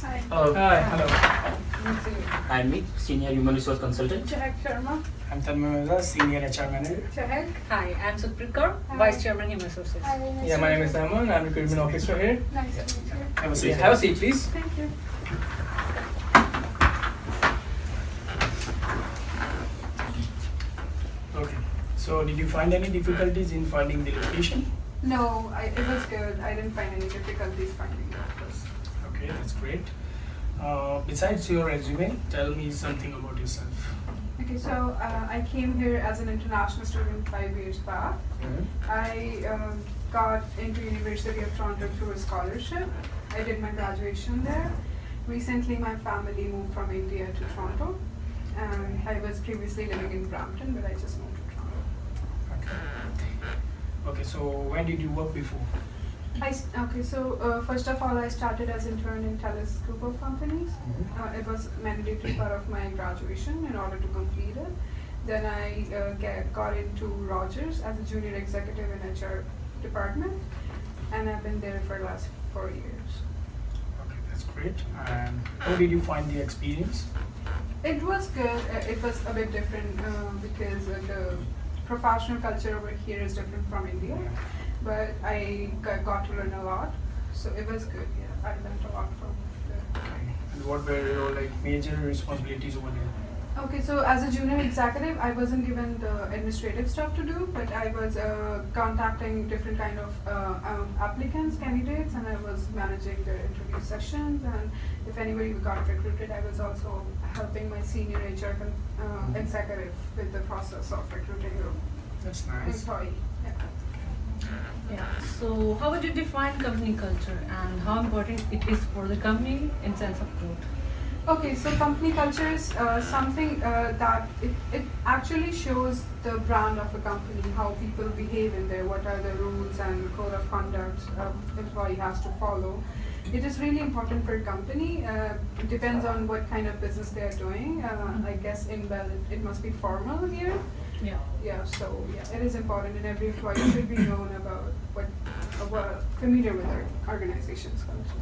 Hi. Hi, hello. I'm Meet, Senior Human Resource Consultant. Chahak Sharma. I'm Tanmay Mirza, Senior HR Manager. Chahak. Hi, I'm Suprikar, Hi. Vice Chairman Human Resources. Hi, nice Yeah, to my name meet is you. Aman. I'm Recruitment Officer here. Nice to meet you. Have a seat. Have a seat, please. Thank you. Okay. So, did you find any difficulties in finding the location? No, it was good. I didn't find any difficulties finding the office. Okay, that's great. Besides your resume, tell me something about yourself. Okay, so I came here as an international student 5 years back. I got into University of Toronto through a scholarship. I did my graduation there. Recently, my family moved from India to Toronto. And I was previously living in Brampton, but I just moved to Toronto. Okay, so where did you work before? First of all, I started as intern in TELUS group of companies. It was mandatory part of my graduation in order to complete it. Then I got into Rogers as a junior executive in HR department, and I've been there for the last 4 years. Okay, that's great. And how did you find the experience? It was good. It was a bit different because the professional culture over here is different from India. But I got to learn a lot, so it was good. Yeah, I learned a lot from there. Okay. And what were your major responsibilities over there? Okay, so as a junior executive, I wasn't given the administrative stuff to do, but I was contacting different kind of applicants, candidates, and I was managing their interview sessions. And if anybody got recruited, I was also helping my senior HR executive with the process of recruiting That's an nice. employee. Yeah. Yeah. So, how would you define company culture and how important it is for the company in sense of growth? Okay, so company culture is something that it actually shows the brand of a company, how people behave in there, what are the rules and code of conduct employee has to follow. It is really important for a company. It depends on what kind of business they are doing. I guess in Bell it must be formal here. Yeah. Yeah, so yeah, it is important, and every employee should be known about familiar with their organization's culture.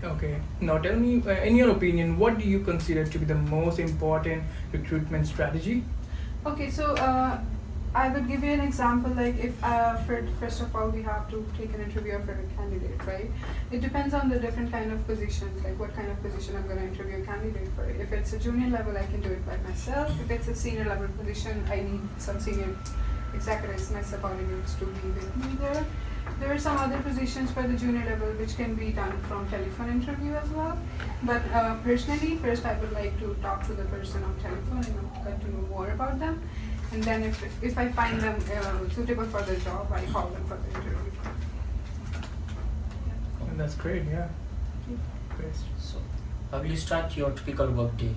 Okay. Now tell me, in your opinion, what do you consider to be the most important recruitment strategy? Okay, so I would give you an example. Like if first of all we have to take an interview for a candidate, right? It depends on the different kind of positions. Like what kind of position I'm going to interview a candidate for. If it's a junior level, I can do it by myself. If it's a senior level position, I need some senior executives, my subordinates, to be with me there. There are some other positions for the junior level which can be done from telephone interview as well. But personally, first I would like to talk to the person on telephone and get to know more about them. And then if I find them suitable for the job, I call them for the interview. And that's great, yeah. Great. So, how will you start your typical work day?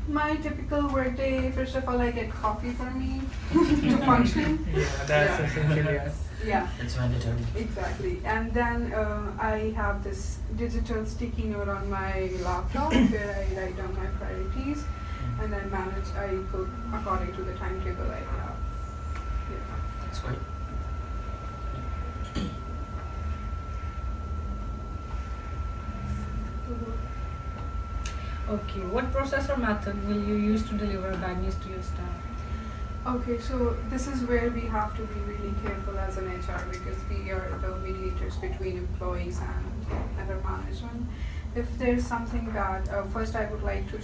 My typical work day, first of all, I get coffee for me to function. Yeah, that's Yeah. essential, yeah. Yeah. It's mandatory. Exactly. And then I have this digital sticky note on my laptop where I write down my priorities and then I cook according to the timetable I have. Yeah. That's great. Okay. What process or method will you use to deliver bad news to your staff? Okay, so this is where we have to be really careful as an HR because we are the mediators between employees and our management. If there's something bad, first I would like to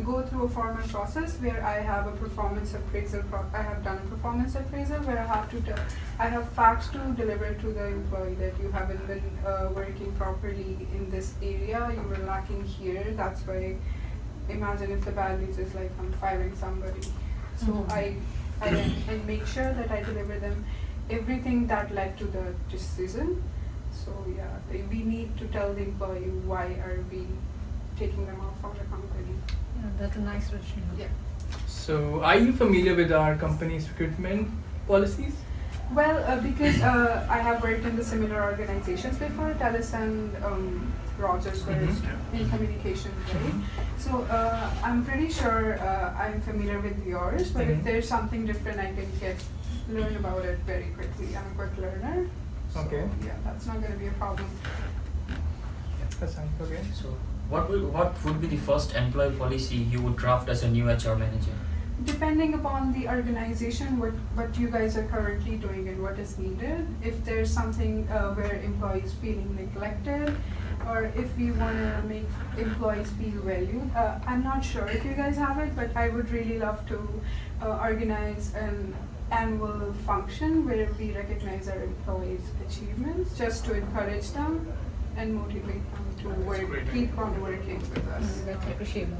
go through a formal process where I have a performance appraisal. I have done a performance appraisal where I have facts to deliver to the employee that you haven't been working properly in this area. You were lacking here. That's why. Imagine if the bad news is like I'm firing somebody. So I make sure that I deliver them everything that led to the decision. So yeah, we need to tell the employee why are we taking them off from the company. Yeah, that's a nice rationale. Yeah. So, are you familiar with our company's recruitment policies? Well, because I have worked in the similar organizations before, TELUS and Rogers were in communication, right? So I'm pretty sure I'm familiar with yours, but if there's something different, I can learn about it very quickly. I'm a quick learner. So, Okay. yeah, that's not going to be a problem. assigned. Okay. So, what would be the first employee policy you would draft as a new HR manager? Depending upon the organization, what you guys are currently doing and what is needed. If there's something where employees feeling neglected, or if we want to make employees feel valued, I'm not sure if you guys have it, but I would really love to organize an annual function where we recognize our employees' achievements, just to encourage them and motivate them to work, keep on working with us. That's appreciable.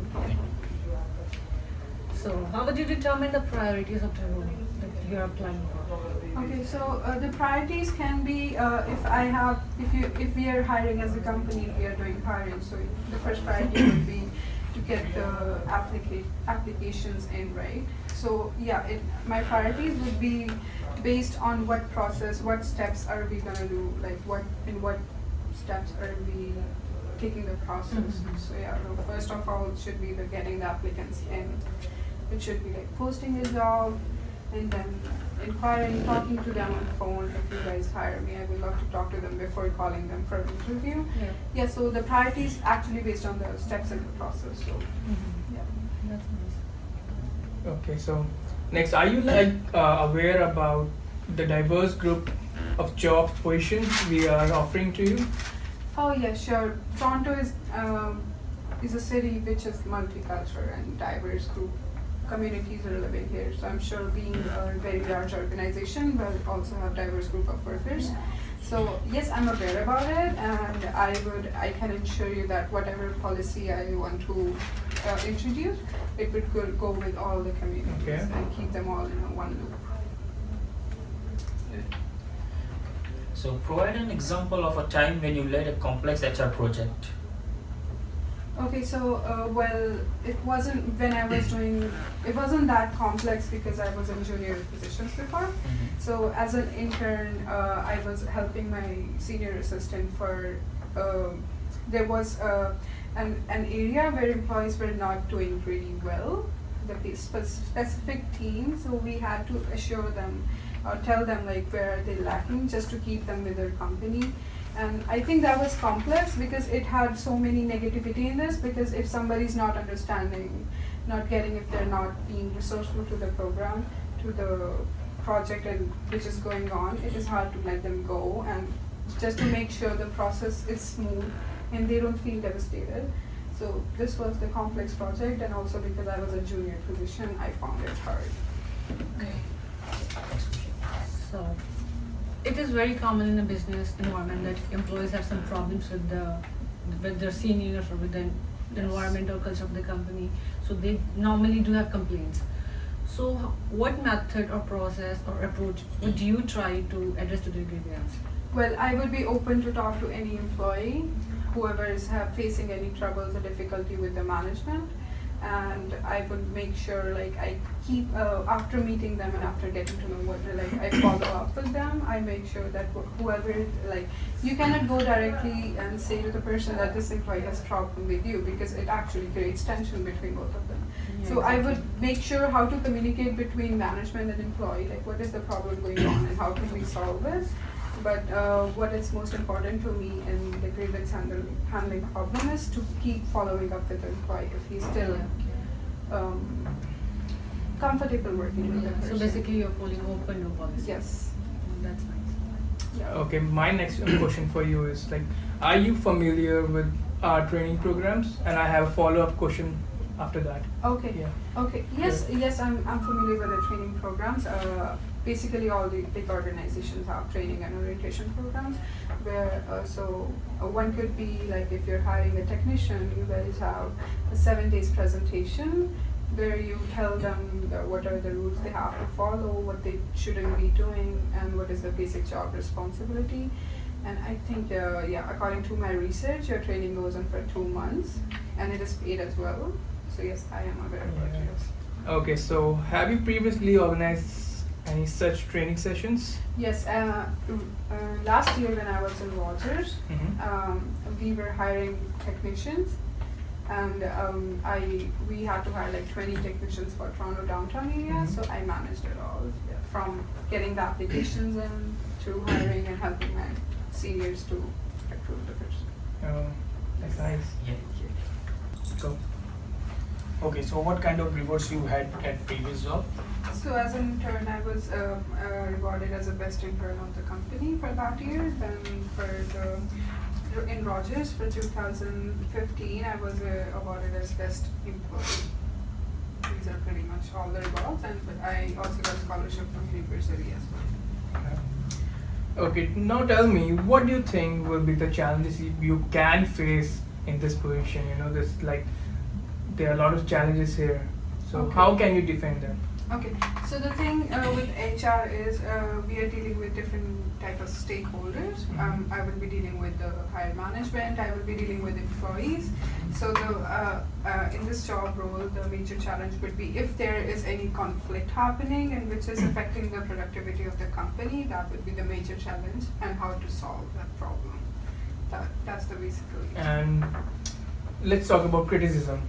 So, how would you determine the priorities of the role that you are applying for? Okay, so the priorities can be if we are hiring as a company, we are doing hiring. So the first priority would be to get the applications in, right? So yeah, my priorities would be based on what process, what steps are we gonna do, like what steps are we taking the process. Mhm. So yeah, the first of all it should be the getting the applicants in. It should be like posting a job and then inquiring, talking to them on the phone. If you guys hire me, I would love to talk to them before calling them for an interview. Yeah. Yeah, so the priority is actually based on the steps in the process. So Mm-hmm. yeah. That's nice. Okay. So next, are you aware about the diverse group of job positions we are offering to you? Oh yeah, sure. Toronto is a city which is multicultural and diverse group communities are living here. So I'm sure being a very large organization will also have diverse group of workers. So yes, I'm aware about it, and I can assure you that whatever policy I want to introduce, it would go with all the communities Okay. and keep them all in one loop. So, provide an example of a time when you led a complex HR project. Okay, so well, it wasn't when I was doing. It wasn't that complex because I was in junior positions before. So as an intern, I was helping my senior assistant for. There was an area where employees were not doing really well, the specific team. So we had to assure them, or tell them like where are they lacking, just to keep them with their company. And I think that was complex because it had so many negativity in this, because if somebody's not understanding, not getting, if they're not being resourceful to the program, to the project and which is going on, it is hard to let them go, and just to make sure the process is smooth and they don't feel devastated. So this was the complex project, and also because I was a junior position, I found it hard. Okay. So, it is very common in a business environment that employees have some problems with their seniors or with the environment or culture of the company. So they normally do have complaints. So what method or process or approach would you try to address to their grievance? Well, I would be open to talk to any employee, whoever is facing any troubles or difficulty with the management, and I would make sure like I keep after meeting them and after getting to know what I follow up with them. I make sure that whoever, like, you cannot go directly and say to the person that this employee has problem with you, because it actually creates tension between both of them. Yeah, So I exactly. would make sure how to communicate between management and employee, like what is the problem going on and how can we solve it. But what is most important to me in the grievance handling problem is to keep following up with the employee if he's still comfortable working with the Yeah. person. So basically you're following open door policy. Yes. That's nice. Yeah. Okay, my next question for you is like, are you familiar with our training programs? And I have a follow-up question after that. Okay. Yeah. Okay. Yes, I'm familiar with the training programs. Basically, all the big organizations have training and orientation programs, where one could be like if you're hiring a technician, you guys have a 7 days presentation where you tell them what are the rules they have to follow, what they shouldn't be doing, and what is the basic job responsibility. And I think, according to my research, your training goes on for 2 months, and it is paid as well. So yes, I am aware about Yeah. this. Okay, so have you previously organized any such training sessions? Yes, last year when I was in Rogers, we were hiring technicians, and we had to hire like 20 technicians for Toronto downtown area. Mhm. So I managed it all, from getting the applications in to hiring and helping my seniors to recruit the person. Nice. Yeah. Go. Okay, so what kind of rewards you had at previous job? So as an intern, I was rewarded as a best intern of the company for that year. Then in Rogers for 2015, I was awarded as best employee. These are pretty much all the rewards, but I also got scholarship from university as well. Okay, now tell me, what do you think will be the challenges you can face in this position? You know, there are a lot of challenges here. So Okay. how can you defend them? Okay, so the thing with HR is we are dealing with different type of stakeholders. I will be dealing with the higher management. I will be dealing with employees. So in this job role, the major challenge would be if there is any conflict happening and which is affecting the productivity of the company, that would be the major challenge, and how to solve that problem. That's the basic reason. And let's talk about criticism.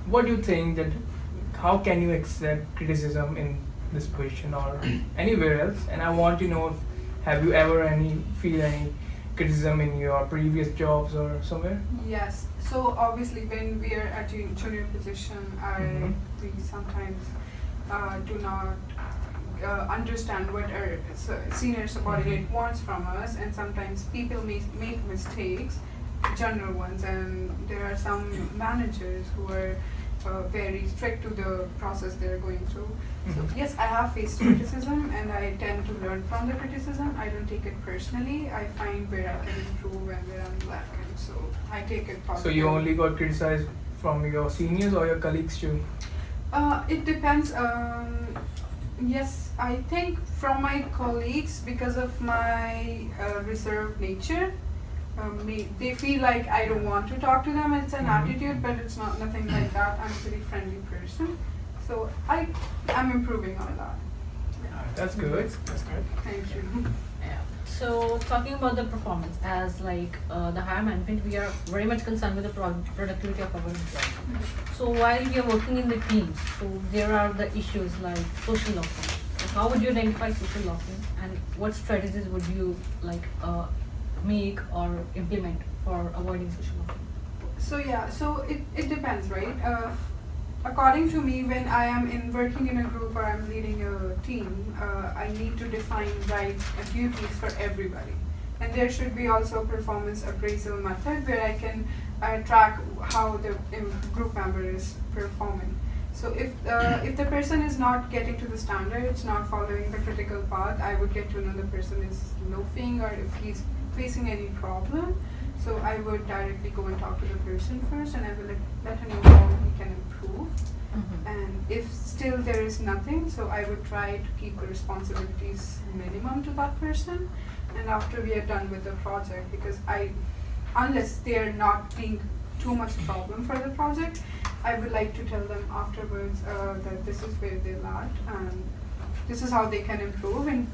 What do you think that how can you accept criticism in this position or anywhere else? And I want to know, have you ever feel any criticism in your previous jobs or somewhere? Yes. So obviously, when we are at a junior position, we sometimes do not understand what our senior subordinate wants from us, and sometimes people make mistakes, general ones, and there are some managers who are very strict to the process they're going through. So yes, I have faced criticism, and I tend to learn from the criticism. I don't take it personally. I find where I can improve and where I'm lacking. So I take it positively. So you only got criticized from your seniors or your colleagues too? It depends. Yes, I think from my colleagues, because of my reserved nature. They feel like I don't want to talk to them. It's an attitude, but it's nothing like that. I'm a pretty friendly person, so I'm improving on that. That's good. That's good. Thank you. Yeah. So talking about the performance, as the higher management, we are very much concerned with the productivity of our employees. So while we are working in the teams, so there are the issues like social lock-in. So how would you identify social lock-in, and what strategies would you make or implement for avoiding social lock-in? So it depends, right? According to me, when I am working in a group or I'm leading a team, I need to define rights and duties for everybody. And there should be also a performance appraisal method where I can track how the group member is performing. So if the person is not getting to the standards, not following the critical path, I would get to know the person is loafing, or if he's facing any problem. So I would directly go and talk to the person first, and I will let him know how he can improve. And if still there is nothing, so I would try to keep the responsibilities minimum to that person. And after we are done with the project, because unless they are not being too much problem for the project, I would like to tell them afterwards that this is where they lacked and this is how they can improve. And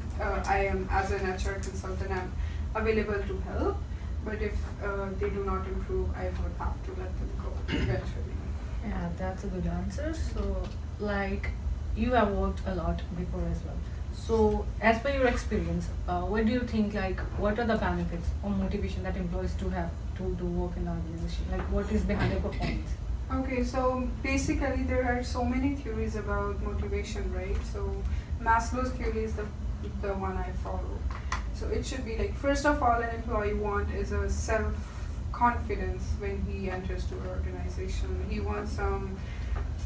I am, as an HR consultant, I'm available to help. But if they do not improve, I would have to let them go eventually. Yeah, that's a good answer. So, you have worked a lot before as well. So, as per your experience, what do you think, what are the benefits or motivation that employees do have to work in the organization? What is behind their performance? Okay, so basically there are so many theories about motivation, right? So Maslow's theory is the one I follow. So it should be first of all, an employee is a self-confidence when he enters to an organization. He wants some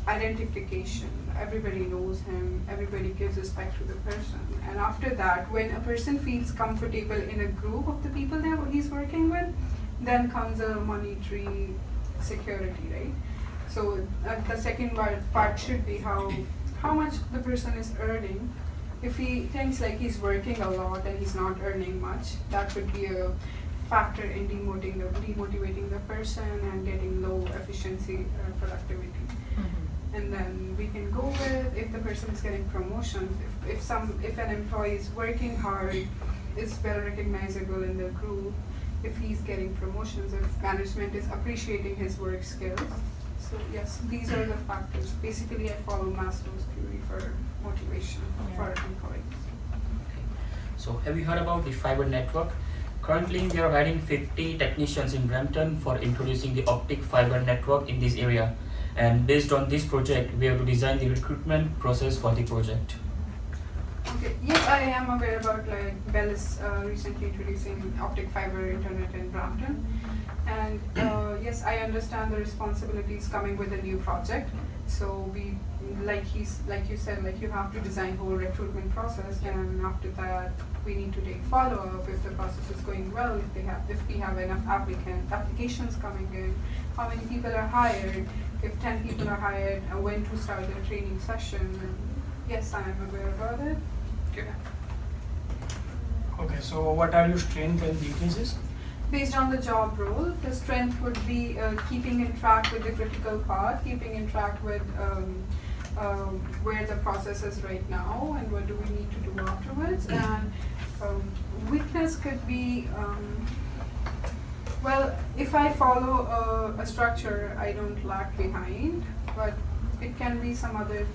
identification. Everybody knows him. Everybody gives respect to the person. And after that, when a person feels comfortable in a group of the people that he's working with, then comes a monetary security, right? So the second part should be how much the person is earning. If he thinks he's working a lot and he's not earning much, that could be a factor in demotivating the person and getting low efficiency productivity. And then we can go with if the person is getting promotions. If an employee is working hard, is well recognizable in the group, if he's getting promotions, if management is appreciating his work skills. So yes, these are the factors. Basically, I follow Maslow's theory for motivation for employees. So have you heard about the fiber network? Currently, we are hiring 50 technicians in Brampton for introducing the optic fiber network in this area. And based on this project, we have to design the recruitment process for the project. Okay. Yes, I am aware about like Bell is recently introducing optic fiber internet in Brampton, and yes, I understand the responsibilities coming with a new project. So we, like you said, like you have to design whole recruitment process, and after that we need to take follow up if the process is going well, if we have enough applications coming in, how many people are hired, if 10 people are hired, when to start the training session. And yes, I am aware about it. Okay, so what are your strengths and weaknesses? Based on the job role, the strength would be keeping in track with the critical path, keeping in track with where the process is right now and what do we need to do afterwards. And weakness could be, well, if I follow a structure, I don't lag behind, but it can be some other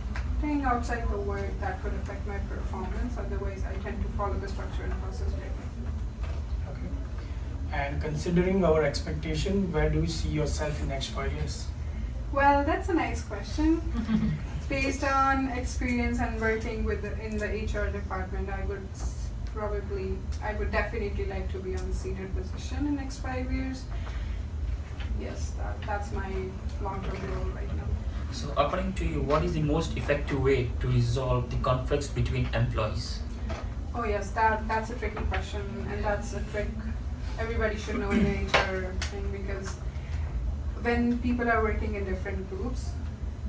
thing outside the work that could affect my performance. Otherwise, I tend to follow the structure and process right. Okay. And considering our expectation, where do you see yourself in next 5 years? Well, that's a nice question. Based on experience and working with in the HR department, I would definitely like to be on the senior position in next 5 years. Yes, that's my long-term goal right now. So according to you, what is the most effective way to resolve the conflicts between employees? Oh yes, that's a tricky question, and that's a trick everybody should know in the HR thing, because when people are working in different groups,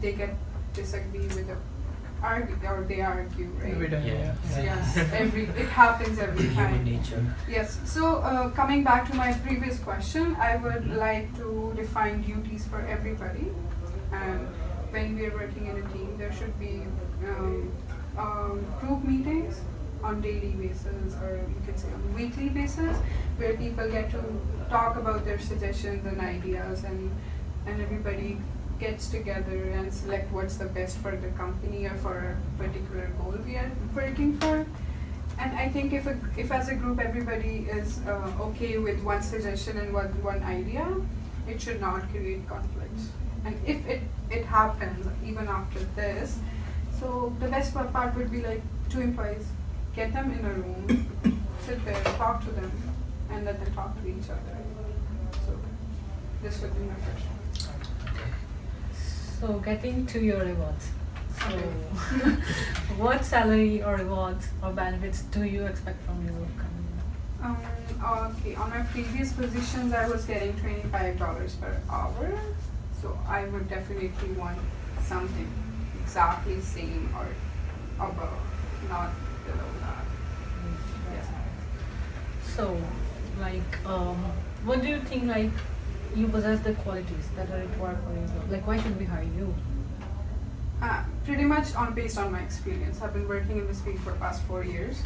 they get disagree with they argue, right? Every time, Yeah. So yes, it happens every Human time. nature. Yes. So coming back to my previous question, I would like to define duties for everybody, and when we are working in a team, there should be group meetings on daily basis, or you can say on weekly basis, where people get to talk about their suggestions and ideas, and everybody gets together and select what's the best for the company or for a particular goal we are working for. And I think if as a group everybody is okay with one suggestion and one idea, it should not create conflicts. And if it happens even after this, so the best part would be like 2 employees, get them in a room, sit there, talk to them, and let them talk to each other. So this would be my first one. So getting to your rewards. So Okay. what salary or rewards or benefits do you expect from your company? Okay, on my previous positions, I was getting $25 per hour. So I would definitely want something exactly same or above, not below that. Yeah. So, like, what do you think, like, you possess the qualities that are required for your job? Like, why should we hire you? Pretty much based on my experience. I've been working in this field for the past 4 years,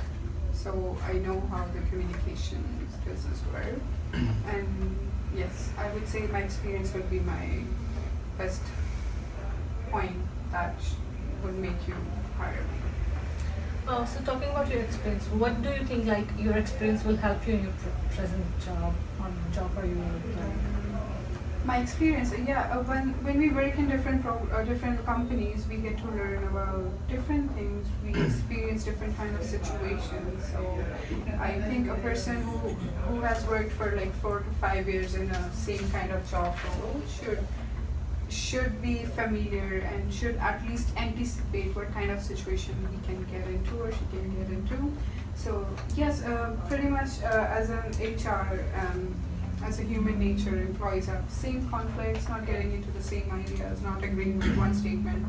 so I know how the communication business works. And yes, I would say my experience would be my best point that would make you hire me. So talking about your experience, what do you think, like, your experience will help you in your present job, or job for you? My experience, yeah. When we work in different companies, we get to learn about different things. We experience different kind of situations. So I think a person who has worked for like 4 to 5 years in the same kind of job role should be familiar and should at least anticipate what kind of situation he can get into or she can get into. So yes, pretty much as an HR, as a human nature, employees have the same conflicts, not getting into the same ideas, not agreeing with one statement.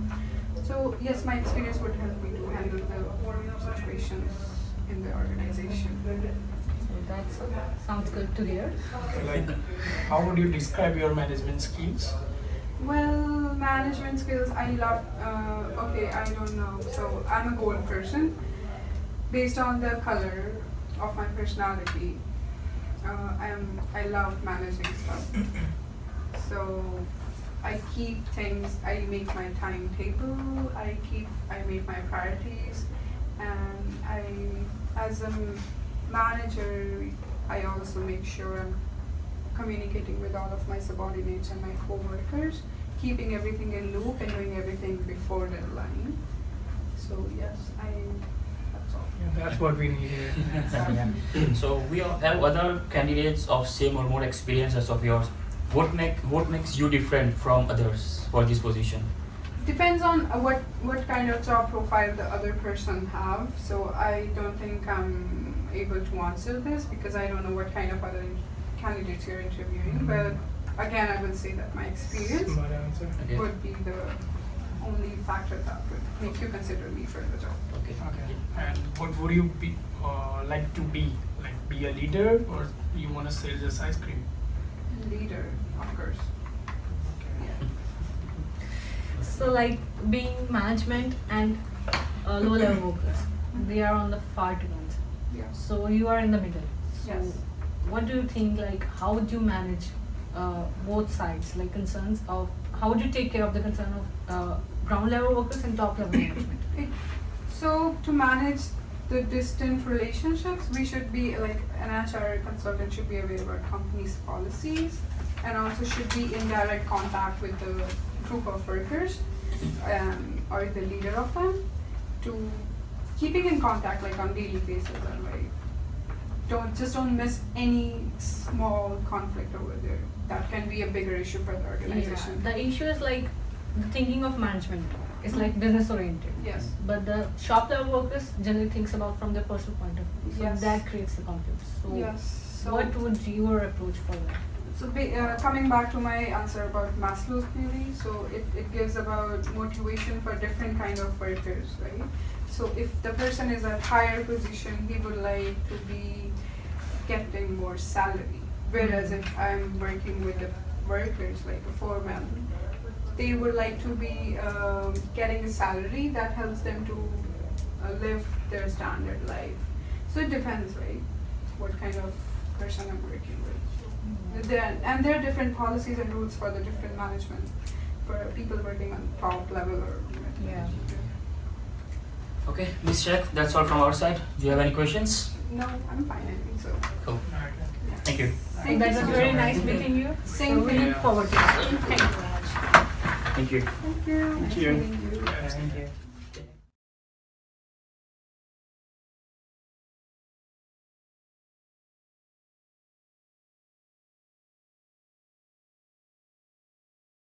So yes, my experience would help me to handle the situations in the organization. So that sounds good to hear. Like, how would you describe your management skills? Well, management skills, I love, I don't know. So I'm a goal person. Based on the color of my personality, I love managing stuff. So I keep things, I make my timetable, I make my priorities, and as a manager, I also make sure I'm communicating with all of my subordinates and my co-workers, keeping everything in loop and doing everything before deadline. So yes, that's all. Yeah, that's what we need here. Exactly. So we all have other candidates of same or more experiences of yours. What makes you different from others for this position? Depends on what kind of job profile the other person have. So I don't think I'm able to answer this because I don't know what kind of other candidates you're interviewing. But again, I would say that my experience Smart answer. Okay. would be the only factor that would make you consider me for the job. Okay. Okay. And what would you be like to be? Like be a leader, or you want to sell just ice cream? Leader, of course. Okay. Yeah. So like being management and low level workers, they are on the far two ends. Yeah. So you are in the middle. So Yes. what do you think, like how would you manage both sides, like concerns of, how would you take care of the concern of ground level workers and top level management? So to manage the distant relationships, we should be like an HR consultant should be aware about company's policies and also should be in direct contact with the group of workers or the leader of them, to keeping in contact like on daily basis and like don't miss any small conflict over there. That can be a bigger issue for the organization. Yeah. The issue is like the thinking of management is like business oriented. Yes. But the shop level workers generally thinks about from their personal point of view. So Yes. that creates the conflict. So Yes. So what would your approach for that? So coming back to my answer about Maslow's theory, so it gives about motivation for different kind of workers, right? So if the person is at higher position, he would like to be getting more salary. Whereas if I'm working with the workers, like a foreman, they would like to be getting a salary that helps them to live their standard life. So it depends, right? What kind of person I'm working with. And there are different policies and rules for the different management for people working on top level or mid. Yeah. Okay, Ms. Sheikh, that's all from our side. Do you have any questions? No, I'm fine, I think so. Cool. Okay. Thank you. Thank That you was so very much. nice meeting you. Same So we here. look forward to it. Thank you very much. Thank you. Thank you. Thank Nice you. meeting you. Thank you.